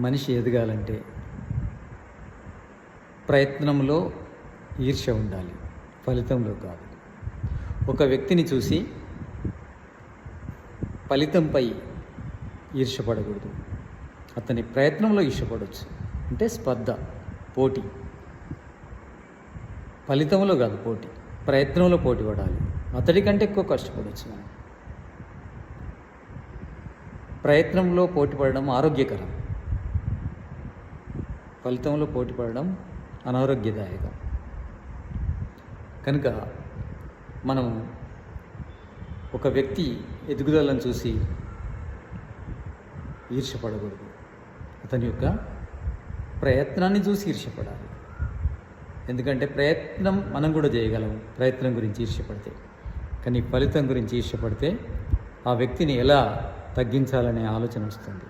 మనిషి ఎదగాలంటే ప్రయత్నంలో ఈర్ష్య ఉండాలి, ఫలితంలో కాదు. ఒక వ్యక్తిని చూసి ఫలితంపై ఈర్ష్యపడకూడదు. అతని ప్రయత్నంలో ఈర్ష్యపడవచ్చు. అంటే స్పర్ధ, పోటీ. ఫలితంలో కాదు పోటీ, ప్రయత్నంలో పోటీ పడాలి. అతడి కంటే ఎక్కువ కష్టపడవచ్చు మనం. ప్రయత్నంలో పోటీ పడడం ఆరోగ్యకరం, ఫలితంలో పోటీ పడడం అనారోగ్యదాయకం. కనుక మనం ఒక వ్యక్తి ఎదుగుదలను చూసి ఈర్ష్యపడకూడదు. అతని యొక్క ప్రయత్నాన్ని చూసి ఈర్ష్యపడాలి. ఎందుకంటే ప్రయత్నం మనం కూడా చేయగలము ప్రయత్నం గురించి ఈర్ష్యపడితే. కానీ ఫలితం గురించి ఈర్ష్యపడితే ఆ వ్యక్తిని ఎలా తగ్గించాలనే ఆలోచన వస్తుంది.